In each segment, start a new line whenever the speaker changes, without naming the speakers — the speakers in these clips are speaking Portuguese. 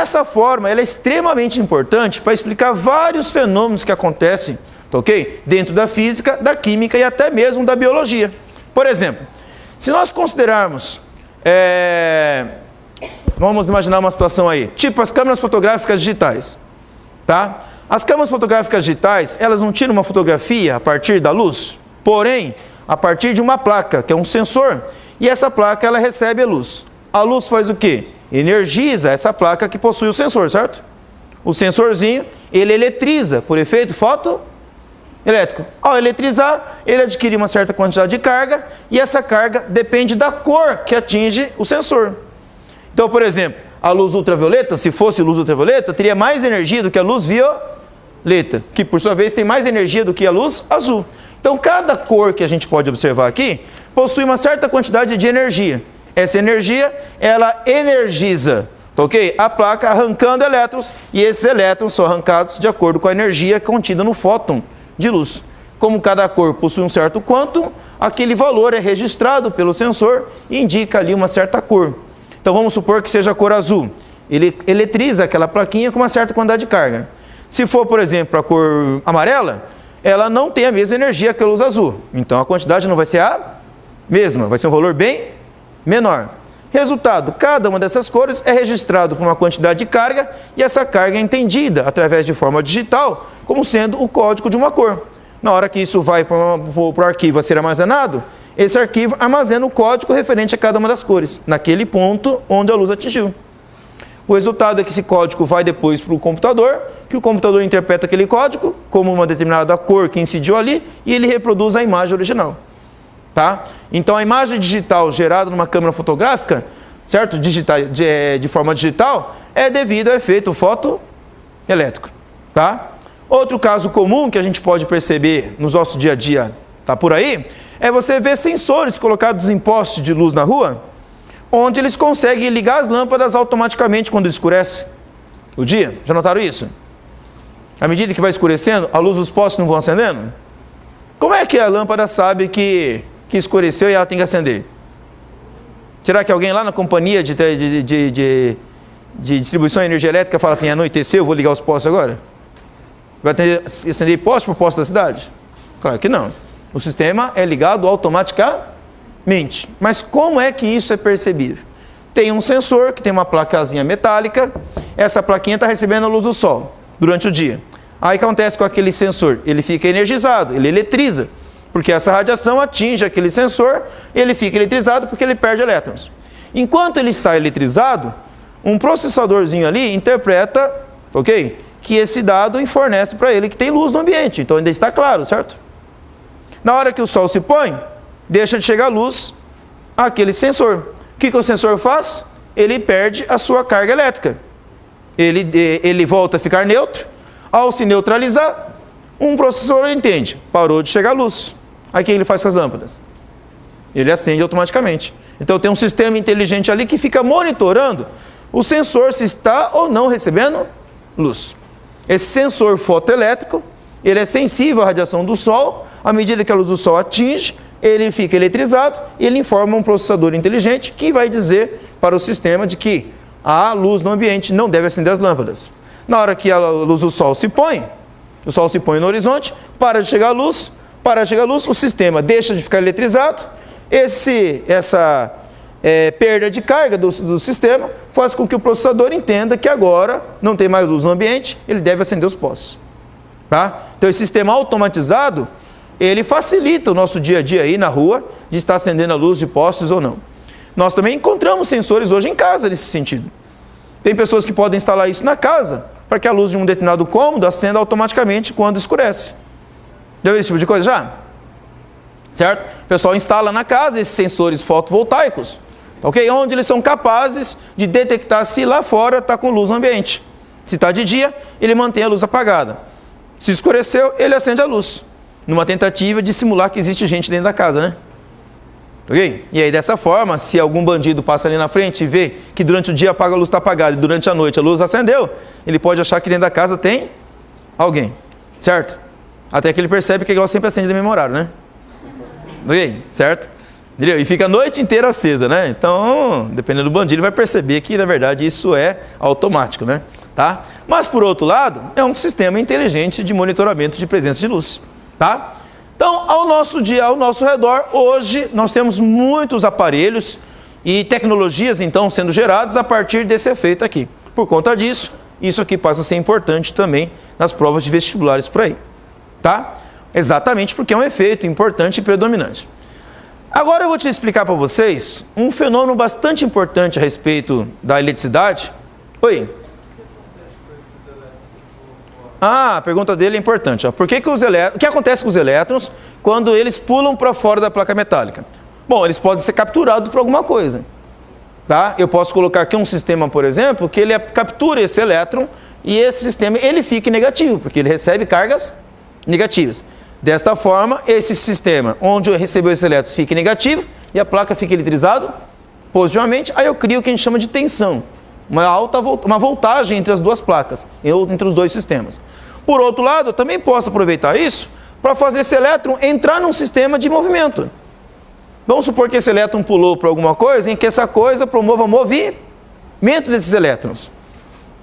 essa forma ela é extremamente importante para explicar vários fenômenos que acontecem, tá ok? Dentro da física, da química e até mesmo da biologia. Por exemplo, se nós considerarmos, vamos imaginar uma situação aí, tipo as câmeras fotográficas digitais, tá? As câmeras fotográficas digitais, elas não tiram uma fotografia a partir da luz, porém, a partir de uma placa, que é um sensor, e essa placa ela recebe a luz. A luz faz o quê? Energiza essa placa que possui o sensor, certo? O sensorzinho, ele eletriza por efeito fotoelétrico. Ao eletrizar, ele adquire uma certa quantidade de carga e essa carga depende da cor que atinge o sensor. Então, por exemplo, a luz ultravioleta, se fosse luz ultravioleta, teria mais energia do que a luz violeta, que por sua vez tem mais energia do que a luz azul. Então, cada cor que a gente pode observar aqui possui uma certa quantidade de energia. Essa energia, ela energiza, tá ok? A placa arrancando elétrons, e esses elétrons são arrancados de acordo com a energia contida no fóton de luz. Como cada cor possui um certo quantum, aquele valor é registrado pelo sensor e indica ali uma certa cor. Então vamos supor que seja a cor azul. Ele eletriza aquela plaquinha com uma certa quantidade de carga. Se for, por exemplo, a cor amarela, ela não tem a mesma energia que a luz azul. Então a quantidade não vai ser a mesma, vai ser um valor bem menor. Resultado, cada uma dessas cores é registrado por uma quantidade de carga e essa carga é entendida através de forma digital como sendo o código de uma cor. Na hora que isso vai para o arquivo a ser armazenado, esse arquivo armazena o código referente a cada uma das cores, naquele ponto onde a luz atingiu. O resultado é que esse código vai depois para o computador, que o computador interpreta aquele código como uma determinada cor que incidiu ali e ele reproduz a imagem original. Tá? Então a imagem digital gerada numa câmera fotográfica, certo? De forma digital, é devido ao efeito fotoelétrico. Tá? Outro caso comum que a gente pode perceber no nosso dia a dia, tá por aí, é você ver sensores colocados em postes de luz na rua, onde eles conseguem ligar as lâmpadas automaticamente quando escurece o dia. Já notaram isso? À medida que vai escurecendo, a luz dos postes não vão acendendo? Como é que a lâmpada sabe que escureceu e ela tem que acender? Será que alguém lá na companhia de distribuição de energia elétrica fala assim, anoiteceu, eu vou ligar os postes agora? Vai acender poste por poste da cidade? Claro que não. O sistema é ligado automaticamente. Mas como é que isso é percebido? Tem um sensor que tem uma placazinha metálica, essa plaquinha está recebendo a luz do sol durante o dia. Aí o que acontece com aquele sensor? Ele fica energizado, ele eletriza. Porque essa radiação atinge aquele sensor, ele fica eletrizado porque ele perde elétrons. Enquanto ele está eletrizado, um processadorzinho ali interpreta, ok? Que esse dado e fornece para ele que tem luz no ambiente. Então ainda está claro, certo? Na hora que o sol se põe, deixa de chegar luz àquele sensor. O que o sensor faz? Ele perde a sua carga elétrica. Ele volta a ficar neutro. Ao se neutralizar, um processador entende, parou de chegar luz. Aí o que ele faz com as lâmpadas? Ele acende automaticamente. Então tem um sistema inteligente ali que fica monitorando o sensor se está ou não recebendo luz. Esse sensor fotoelétrico, ele é sensível à radiação do sol. À medida que a luz do sol atinge, ele fica eletrizado e ele informa um processador inteligente que vai dizer para o sistema de que a luz no ambiente não deve acender as lâmpadas. Na hora que a luz do sol se põe, o sol se põe no horizonte, para de chegar a luz, o sistema deixa de ficar eletrizado, essa perda de carga do sistema faz com que o processador entenda que agora não tem mais luz no ambiente, ele deve acender os postes. Tá? Então esse sistema automatizado, ele facilita o nosso dia a dia aí na rua, de estar acendendo a luz de postes ou não. Nós também encontramos sensores hoje em casa nesse sentido. Tem pessoas que podem instalar isso na casa, para que a luz de um determinado cômodo acenda automaticamente quando escurece. Já viu esse tipo de coisa já? Certo? O pessoal instala na casa esses sensores fotovoltaicos, ok? Onde eles são capazes de detectar se lá fora está com luz no ambiente. Se está de dia, ele mantém a luz apagada. Se escureceu, ele acende a luz, numa tentativa de simular que existe gente dentro da casa, né? Ok? E aí dessa forma, se algum bandido passa ali na frente e vê que durante o dia a luz está apagada e durante a noite a luz acendeu, ele pode achar que dentro da casa tem alguém, certo? Até que ele percebe que igual sempre acende no mesmo horário, né? Ok? Certo? Entendeu? E fica a noite inteira acesa, né? Então, dependendo do bandido, ele vai perceber que, na verdade, isso é automático, né? Tá? Mas, por outro lado, é um sistema inteligente de monitoramento de presença de luz, tá? Então, ao nosso redor, hoje, nós temos muitos aparelhos e tecnologias, então, sendo geradas a partir desse efeito aqui. Por conta disso, isso aqui passa a ser importante também nas provas de vestibulares por aí, tá? Exatamente porque é um efeito importante e predominante. Agora eu vou te explicar para vocês um fenômeno bastante importante a respeito da eletricidade. Oi? Ah, a pergunta dele é importante. Ó. O que acontece com os elétrons quando eles pulam para fora da placa metálica? Bom, eles podem ser capturados por alguma coisa. Tá? Eu posso colocar aqui um sistema, por exemplo, que ele captura esse elétron e esse sistema ele fica negativo, porque ele recebe cargas negativas. Desta forma, esse sistema, onde eu recebo esse elétron, fica negativo e a placa fica eletrizada positivamente, aí eu crio o que a gente chama de tensão, uma voltagem entre as duas placas, entre os dois sistemas. Por outro lado, eu também posso aproveitar isso para fazer esse elétron entrar num sistema de movimento. Vamos supor que esse elétron pulou para alguma coisa, em que essa coisa promova o movimento desses elétrons.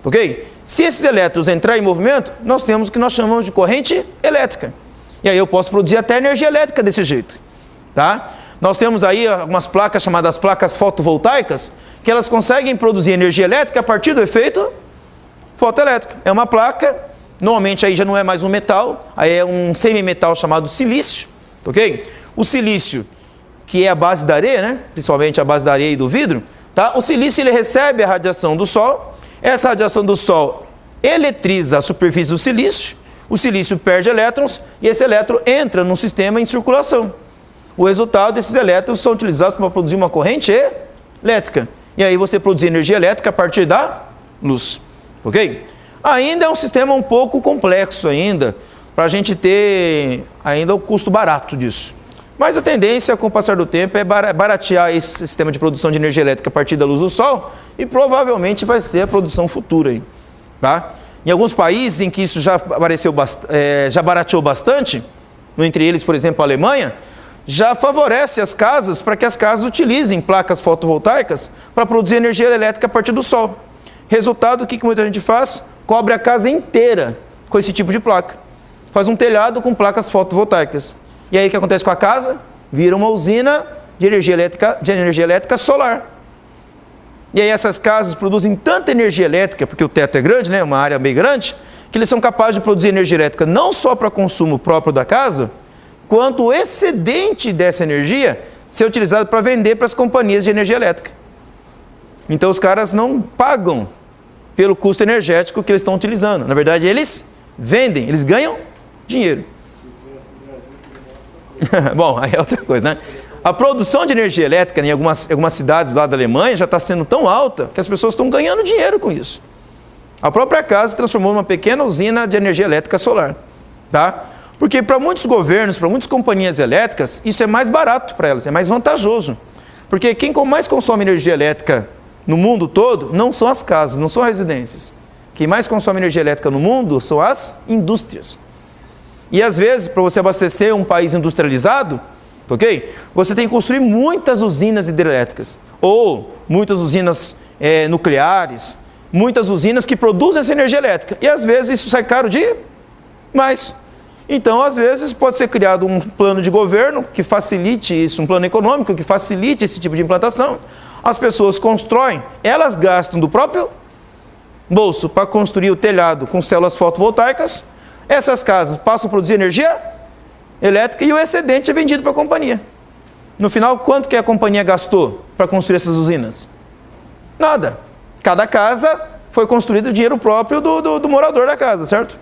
Ok? Se esses elétrons entrarem em movimento, nós temos o que nós chamamos de corrente elétrica. E aí eu posso produzir até energia elétrica desse jeito. Tá? Nós temos aí algumas placas chamadas placas fotovoltaicas, que elas conseguem produzir energia elétrica a partir do efeito fotoelétrico. É uma placa, normalmente aí já não é mais um metal, aí é um semimetal chamado silício. Ok? O silício, que é a base da areia, né? Principalmente a base da areia e do vidro, tá? O silício ele recebe a radiação do Sol, essa radiação do Sol eletriza a superfície do silício, o silício perde elétrons e esse elétron entra num sistema em circulação. O resultado desses elétrons são utilizados para produzir uma corrente elétrica. E aí você produz energia elétrica a partir da luz. Ok? Ainda é um sistema um pouco complexo ainda, para a gente ter ainda o custo barato disso. Mas a tendência, com o passar do tempo, é baratear esse sistema de produção de energia elétrica a partir da luz do Sol e provavelmente vai ser a produção futura aí, tá? Em alguns países em que isso já barateou bastante, entre eles, por exemplo, a Alemanha, já favorece as casas para que as casas utilizem placas fotovoltaicas para produzir energia elétrica a partir do Sol. Resultado, o que muita gente faz? Cobre a casa inteira com esse tipo de placa. Faz um telhado com placas fotovoltaicas. E aí o que acontece com a casa? Vira uma usina de energia elétrica solar. E aí essas casas produzem tanta energia elétrica, porque o teto é grande, né, uma área bem grande, que eles são capazes de produzir energia elétrica não só para consumo próprio da casa, quanto o excedente dessa energia ser utilizado para vender para as companhias de energia elétrica. Então os caras não pagam pelo custo energético que eles estão utilizando. Na verdade, eles vendem, eles ganham dinheiro. Bom, aí é outra coisa, né? A produção de energia elétrica em algumas cidades lá da Alemanha já está sendo tão alta que as pessoas estão ganhando dinheiro com isso. A própria casa se transformou numa pequena usina de energia elétrica solar, tá? Porque para muitos governos, para muitas companhias elétricas, isso é mais barato para elas, é mais vantajoso. Porque quem mais consome energia elétrica no mundo todo não são as casas, não são as residências. Quem mais consome energia elétrica no mundo são as indústrias. E às vezes, para você abastecer um país industrializado, ok? Você tem que construir muitas usinas hidrelétricas, ou muitas usinas nucleares, muitas usinas que produzem essa energia elétrica. E às vezes isso sai caro demais. Então, às vezes, pode ser criado um plano de governo que facilite isso, um plano econômico que facilite esse tipo de implantação. As pessoas constroem, elas gastam do próprio bolso para construir o telhado com células fotovoltaicas. Essas casas passam a produzir energia elétrica e o excedente é vendido para a companhia. No final, quanto que a companhia gastou para construir essas usinas? Nada. Cada casa foi construída do dinheiro próprio do morador da casa, certo?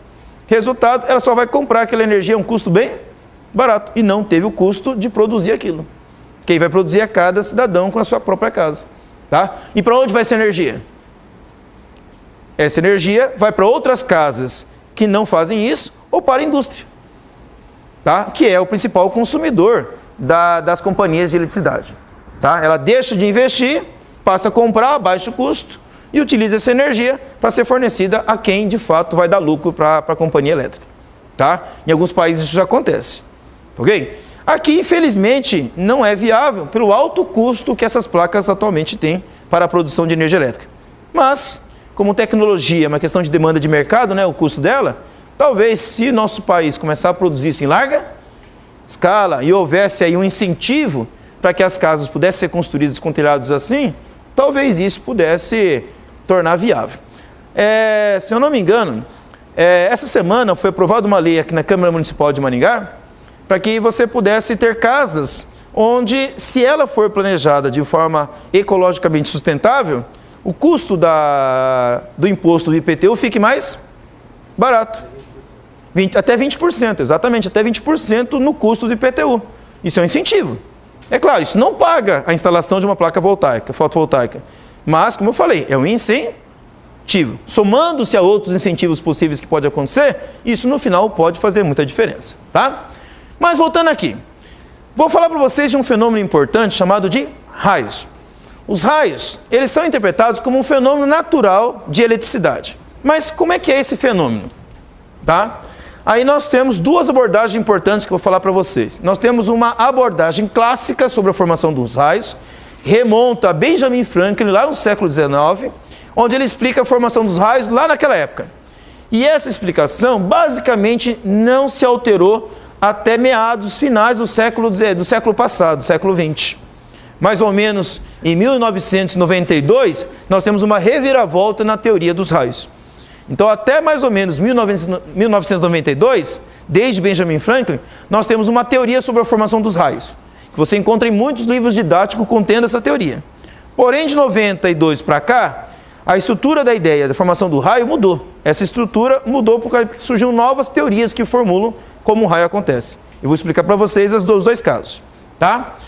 Resultado, ela só vai comprar aquela energia a um custo bem barato e não teve o custo de produzir aquilo. Quem vai produzir é cada cidadão com a sua própria casa. Tá? E para onde vai essa energia? Essa energia vai para outras casas que não fazem isso ou para a indústria, tá? Que é o principal consumidor das companhias de eletricidade. Tá? Ela deixa de investir, passa a comprar a baixo custo e utiliza essa energia para ser fornecida a quem de fato vai dar lucro para a companhia elétrica. Tá? Em alguns países isso já acontece. Ok? Aqui, infelizmente, não é viável pelo alto custo que essas placas atualmente têm para a produção de energia elétrica. Mas, como tecnologia é uma questão de demanda de mercado, né, o custo dela, talvez se nosso país começar a produzir isso em larga escala e houvesse aí um incentivo para que as casas pudessem ser construídas com telhados assim, talvez isso pudesse tornar viável. Se eu não me engano, essa semana foi aprovada uma lei aqui na Câmara Municipal de Maringá para que você pudesse ter casas onde, se ela for planejada de forma ecologicamente sustentável, o custo do imposto do IPTU fique mais barato. Até 20%, exatamente, até 20% no custo do IPTU. Isso é um incentivo. É claro, isso não paga a instalação de uma placa fotovoltaica. Mas, como eu falei, é um incentivo. Somando-se a outros incentivos possíveis que pode acontecer, isso no final pode fazer muita diferença, tá? Mas voltando aqui, vou falar para vocês de um fenômeno importante chamado de raios. Os raios, eles são interpretados como um fenômeno natural de eletricidade. Mas como é que é esse fenômeno? Tá? Aí nós temos duas abordagens importantes que eu vou falar para vocês. Nós temos uma abordagem clássica sobre a formação dos raios, remonta a Benjamin Franklin lá no século XIX, onde ele explica a formação dos raios lá naquela época. E essa explicação basicamente não se alterou até meados finais do século passado, do século XX. Mais ou menos em 1992, nós temos uma reviravolta na teoria dos raios. Então, até mais ou menos 1992, desde Benjamin Franklin, nós temos uma teoria sobre a formação dos raios, que você encontra em muitos livros didáticos contendo essa teoria. Porém, de 92 para cá, a estrutura da ideia da formação do raio mudou. Essa estrutura mudou porque surgiram novas teorias que formulam como o raio acontece. Eu vou explicar para vocês os dois casos, tá?